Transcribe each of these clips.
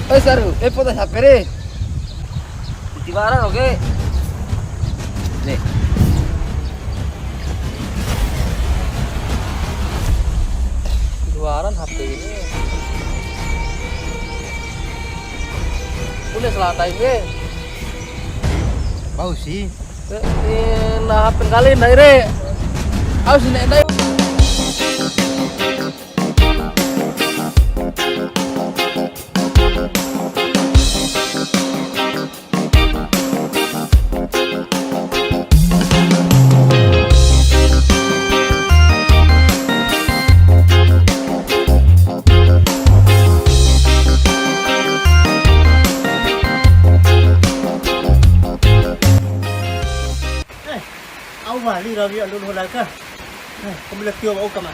Oh Saru, foto HP re. Tibaran oke. Nih. Tibaran HP ini. Udah selatai be. Bau sih. Nah HP kali ndai re. Aus nek ndai. Au bali rabi alun holaka. Kamu lihat kau kama.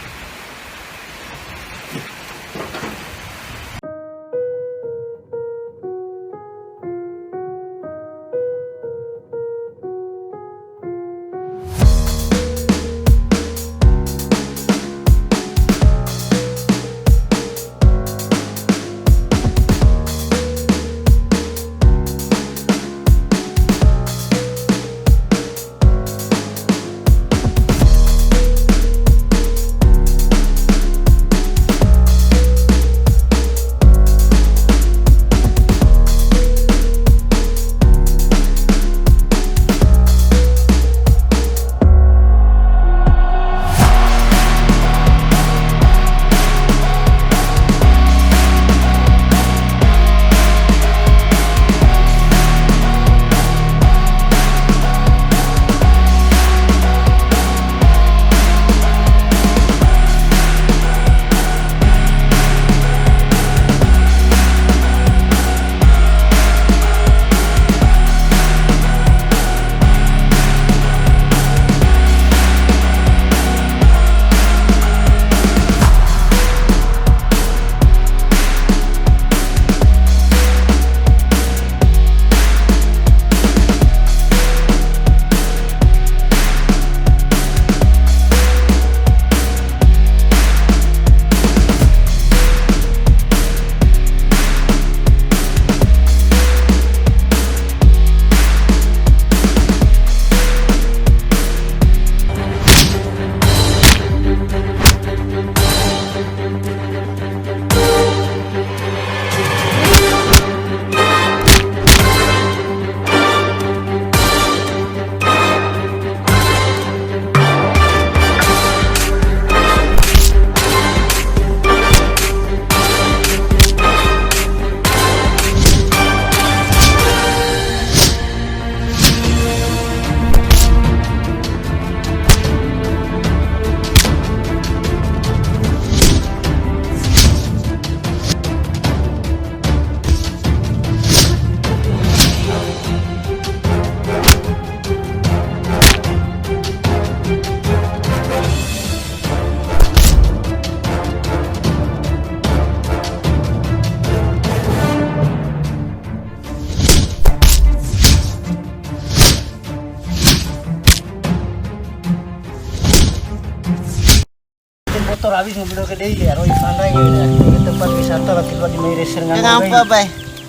Motor habis mobil ke dei ya, roi pandai ke tempat wisata lah tiba di Maireser ngan. Ngapa bay?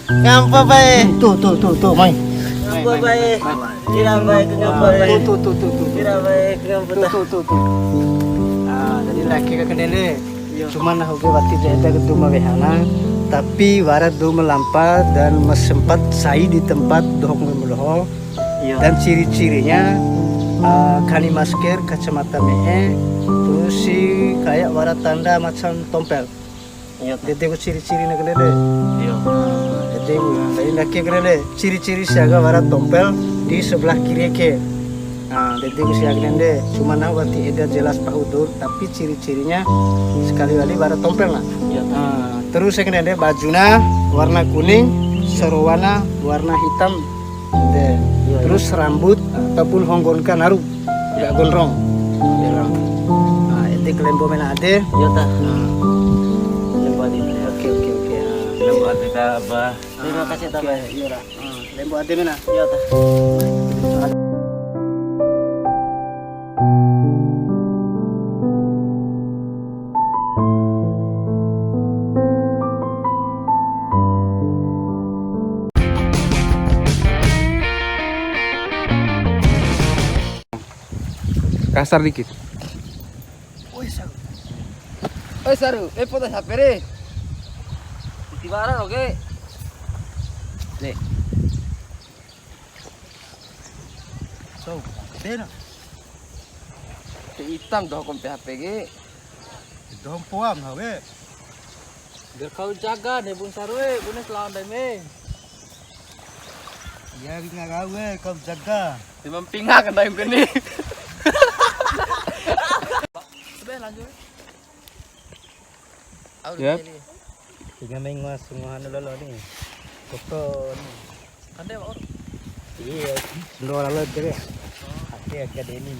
Ngapa bay? Tuh, main. Ngapa bay? Tidak bay, ngapa bay? Tuh. Tidak bay, ngapa? Tuh. Ah, jadi laki ke kedele. Cuman hoge wati jeda ke rumah behana, tapi warat do melampa dan sempat sai di tempat dohong meloho. Dan ciri-cirinya kani masker, kacamata mee, terus si kayak warat tanda macam tompel. Iya. Dede ko ciri-ciri na kelele. Iya. Dede lain laki kelele. Ciri-ciri siaga warat tompel di sebelah kiri ke. Nah, dede ko siaga nende. Cuma nah wati eda jelas pahudur, tapi ciri-cirinya sekali-kali warat tompel lah. Iya. Nah, terus saya nende bajuna warna kuning, serowana warna hitam. Dede. Terus rambut ataupun honggonkan haru, nggak gondrong. Nah, itu kelembo mana ada? Iya ta. Lembu ade. Oke. Lembu ade ta ba. Terima kasih ta bay. Iya lah. Lembu ade mana? Iya ta. kasar dikit. Oi Saru, foto HP re. Titibaran oke. Nih. So, bena. Hitam dah kon HP ge. Dong puam hawe. Biar kau jaga nih Bun Saru bunes lawan dai me. Ya binga gawe kau jaga. Memang pingak kan dai ni. Sudah lanjut. Yep. Binga mengas semua lolo ni. Foto ni. Ande or. Iya, dua lalu deh. Hati agak ini.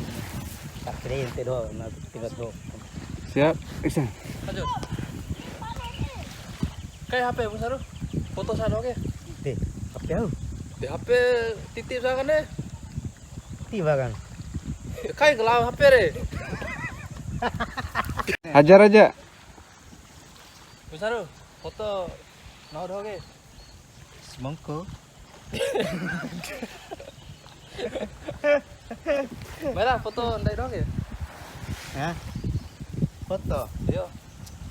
Tak keren tu doh, nak tinggal doh. Siap. Action. Lanjut. Kayak HP Bun Saru. Foto sana oke. Deh, apa tahu? Di HP titip sana kan deh. Tiba kan. Kayak gelau HP re. Hajar aja. Bun Saru, foto no oke. Semangko. Mana foto ndai dong ya? Hah? Foto. Yo,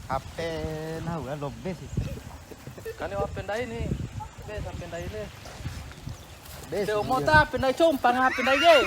HP nah udah lobes sih. kan yo pendai nih. Be sampai pendai nih. Bes. Deo mota pendai compang pendai ge.